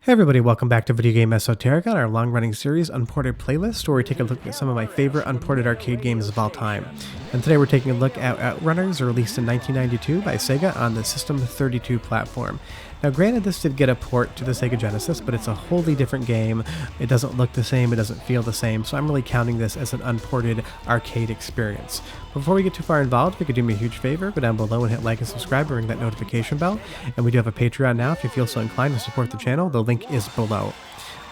Hey everybody, welcome back to Video Game Esoterica on our long-running series Unported playlist, where we take a look at some of my favorite unported arcade games of all time. And today we're taking a look at OutRunners, released in 1992 by Sega on the System 32 platform. Now granted, this did get a port to the Sega Genesis, but it's a wholly different game. It doesn't look the same, it doesn't feel the same, so I'm really counting this as an unported arcade experience. Before we get too far involved, if you could do me a huge favor, go down below and hit like and subscribe and ring that notification bell. And we do have a Patreon now if you feel so inclined to support the channel. The link is below.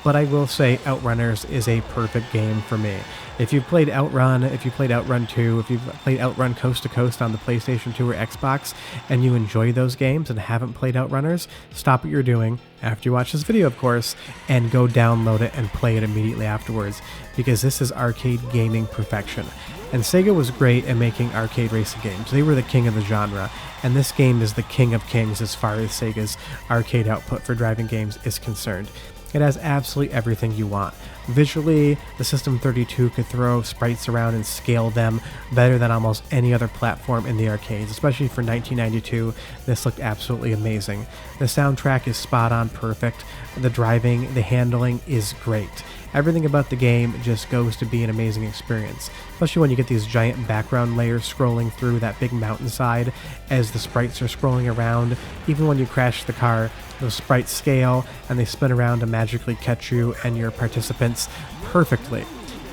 But I will say OutRunners is a perfect game for me. If you've played Outrun, if you played Outrun 2, if you've played Outrun Coast to Coast on the PlayStation 2 or Xbox, and you enjoy those games and haven't played OutRunners, stop what you're doing, after you watch this video of course, and go download it and play it immediately afterwards, because this is arcade gaming perfection. And Sega was great at making arcade racing games. They were the king of the genre, and this game is the king of kings as far as Sega's arcade output for driving games is concerned. It has absolutely everything you want. Visually, the System 32 could throw sprites around and scale them better than almost any other platform in the arcades, especially for 1992. This looked absolutely amazing. The soundtrack is spot on perfect. The driving, the handling is great. Everything about the game just goes to be an amazing experience, especially when you get these giant background layers scrolling through that big mountainside as the sprites are scrolling around. Even when you crash the car, those sprites scale and they spin around to magically catch you and your participants perfectly.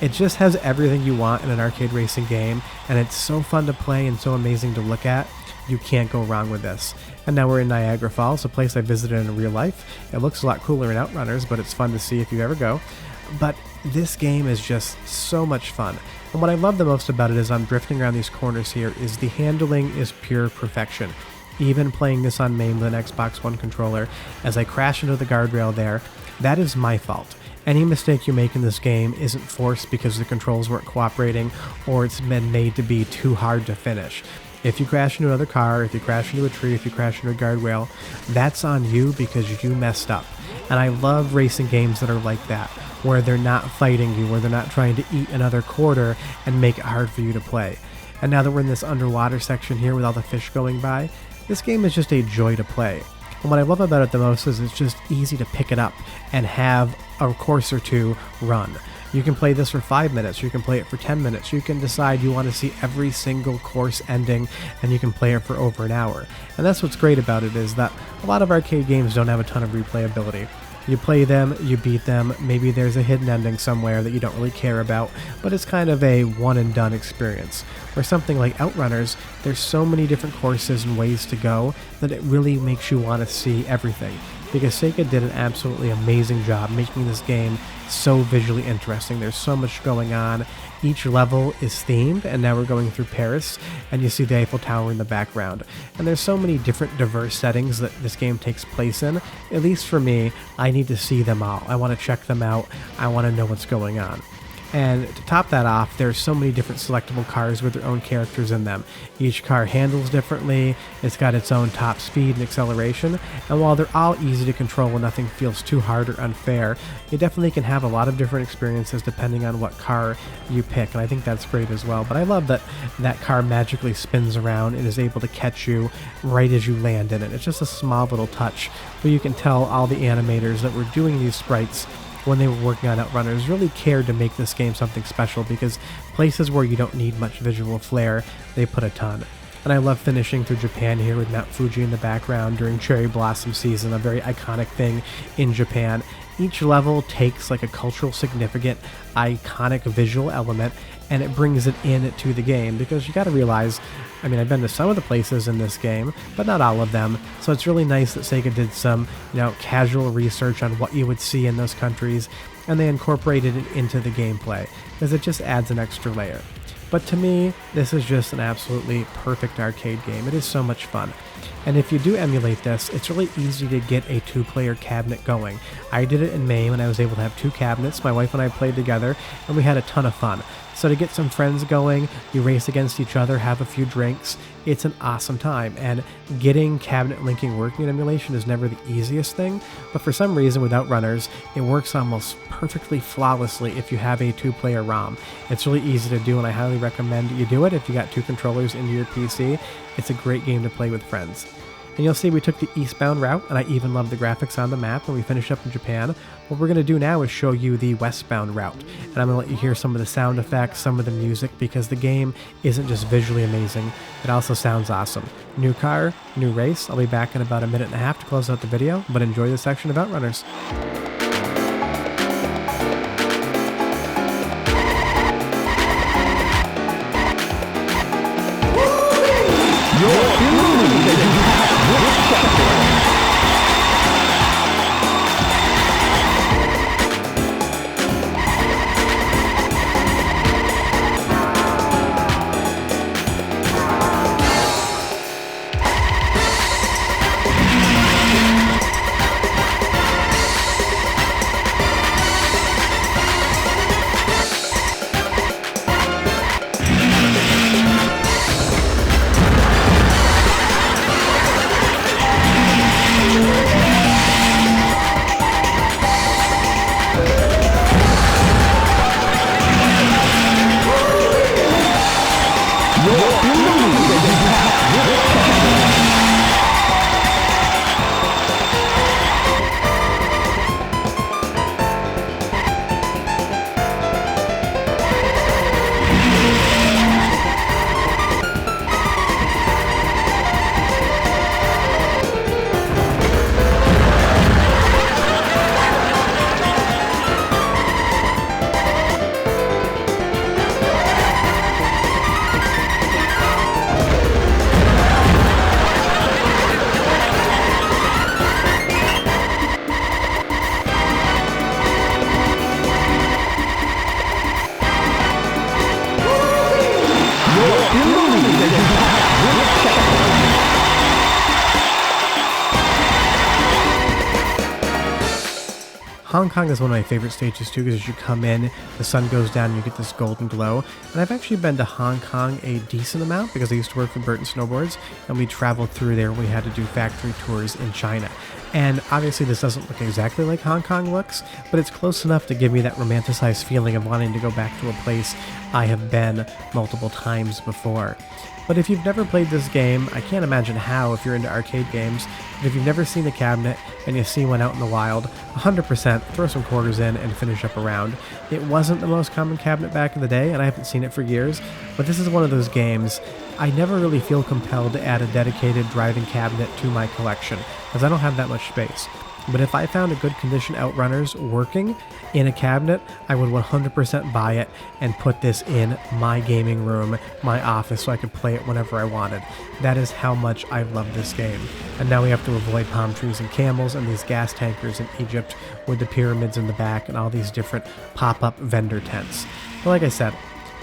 It just has everything you want in an arcade racing game, and it's so fun to play and so amazing to look at. You can't go wrong with this. And now we're in Niagara Falls, a place I visited in real life. It looks a lot cooler in OutRunners, but it's fun to see if you ever go. But this game is just so much fun. And what I love the most about it is I'm drifting around these corners here is the handling is pure perfection. Even playing this on MAME with an Xbox One controller, as I crash into the guardrail there, that is my fault. Any mistake you make in this game isn't forced because the controls weren't cooperating or it's been made to be too hard to finish. If you crash into another car, if you crash into a tree, if you crash into a guardrail, that's on you because you messed up. And I love racing games that are like that, where they're not fighting you, where they're not trying to eat another quarter and make it hard for you to play. And now that we're in this underwater section here with all the fish going by, this game is just a joy to play. And what I love about it the most is it's just easy to pick it up and have a course or two run. You can play this for 5 minutes, you can play it for 10 minutes, you can decide you want to see every single course ending, and you can play it for over an hour. And that's what's great about it, is that a lot of arcade games don't have a ton of replayability. You play them, you beat them, maybe there's a hidden ending somewhere that you don't really care about, but it's kind of a one and done experience. Or something like OutRunners, there's so many different courses and ways to go that it really makes you want to see everything. Because Sega did an absolutely amazing job making this game so visually interesting. There's so much going on. Each level is themed, and now we're going through Paris, and you see the Eiffel Tower in the background. And there's so many different diverse settings that this game takes place in. At least for me, I need to see them all. I want to check them out. I want to know what's going on. And to top that off, there's so many different selectable cars with their own characters in them. Each car handles differently, it's got its own top speed and acceleration, and while they're all easy to control and nothing feels too hard or unfair, you definitely can have a lot of different experiences depending on what car you pick, and I think that's great as well. But I love that that car magically spins around and is able to catch you right as you land in it. It's just a small little touch where you can tell all the animators that were doing these sprites when they were working on OutRunners really cared to make this game something special, because places where you don't need much visual flair, they put a ton. And I love finishing through Japan here with Mount Fuji in the background during cherry blossom season, a very iconic thing in Japan. Each level takes like a cultural significant, iconic visual element and it brings it into the game, because you got to realize, I mean, I've been to some of the places in this game, but not all of them, so it's really nice that Sega did some, casual research on what you would see in those countries, and they incorporated it into the gameplay, because it just adds an extra layer. But to me, this is just an absolutely perfect arcade game. It is so much fun. And if you do emulate this, it's really easy to get a 2-player cabinet going. I did it in MAME and I was able to have 2 cabinets. My wife and I played together and we had a ton of fun. So to get some friends going, you race against each other, have a few drinks, it's an awesome time. And getting cabinet linking working in emulation is never the easiest thing, but for some reason with OutRunners, it works almost perfectly flawlessly if you have a 2-player ROM. It's really easy to do, and I highly recommend you do it if you got 2 controllers into your PC. It's a great game to play with friends. And you'll see we took the eastbound route, and I even love the graphics on the map, and we finished up in Japan. What we're going to do now is show you the westbound route, and I'm going to let you hear some of the sound effects, some of the music, because the game isn't just visually amazing, it also sounds awesome. New car, new race. I'll be back in about a minute and a half to close out the video, but enjoy this section of OutRunners. Hong Kong is one of my favorite stages too, because as you come in, the sun goes down and you get this golden glow. And I've actually been to Hong Kong a decent amount because I used to work for Burton Snowboards, and we traveled through there. We had to do factory tours in China. And obviously this doesn't look exactly like Hong Kong looks, but it's close enough to give me that romanticized feeling of wanting to go back to a place I have been multiple times before. But if you've never played this game, I can't imagine how if you're into arcade games. But if you've never seen a cabinet and you see one out in the wild, 100% throw some quarters in and finish up a round. It wasn't the most common cabinet back in the day, and I haven't seen it for years, but this is one of those games I never really feel compelled to add a dedicated driving cabinet to my collection, because I don't have that much space. But if I found a good condition OutRunners working in a cabinet, I would 100% buy it and put this in my gaming room, my office, so I could play it whenever I wanted. That is how much I love this game. And now we have to avoid palm trees and camels and these gas tankers in Egypt with the pyramids in the back and all these different pop-up vendor tents. But like I said,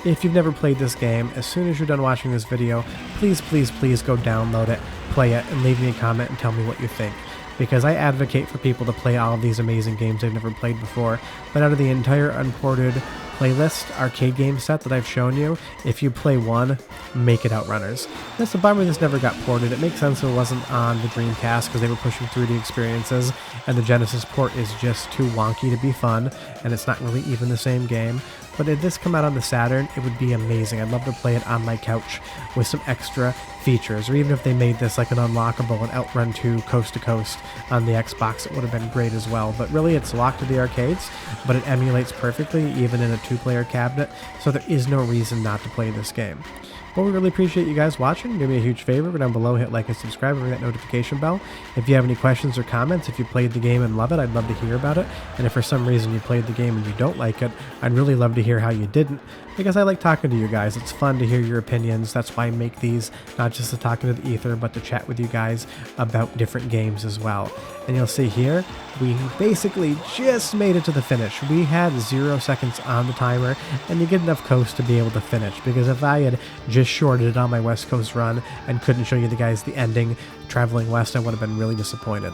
if you've never played this game, as soon as you're done watching this video, please, please, please go download it, play it, and leave me a comment and tell me what you think. Because I advocate for people to play all of these amazing games they've never played before, but out of the entire Unported playlist arcade game set that I've shown you, if you play one, make it OutRunners. That's a bummer this never got ported. It makes sense it wasn't on the Dreamcast because they were pushing 3D experiences, and the Genesis port is just too wonky to be fun, and it's not really even the same game. But if this come out on the Saturn, it would be amazing. I'd love to play it on my couch with some extra features, or even if they made this like an unlockable and Outrun 2 coast to coast on the Xbox, it would have been great as well. But really, it's locked to the arcades, but it emulates perfectly even in a two-player cabinet, so there is no reason not to play this game. Well, we really appreciate you guys watching. Do me a huge favor, go down below, hit like and subscribe, and ring that notification bell. If you have any questions or comments, if you played the game and love it, I'd love to hear about it. And if for some reason you played the game and you don't like it, I'd really love to hear how you didn't, because I like talking to you guys. It's fun to hear your opinions. That's why I make these, not just to talk into the ether, but to chat with you guys about different games as well. And you'll see here, we basically just made it to the finish. We had 0 seconds on the timer, and you get enough coast to be able to finish, because if I had just shorted it on my West Coast run and couldn't show you the guys the ending traveling west, I would have been really disappointed.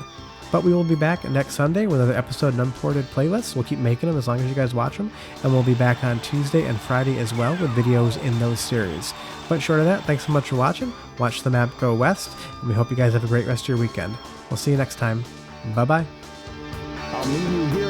But we will be back next Sunday with another episode of Unported playlists. We'll keep making them as long as you guys watch them, and we'll be back on Tuesday and Friday as well with videos in those series. But short of that, thanks so much for watching. Watch the map go west, and we hope you guys have a great rest of your weekend. We'll see you next time. Bye-bye. I'll meet you here.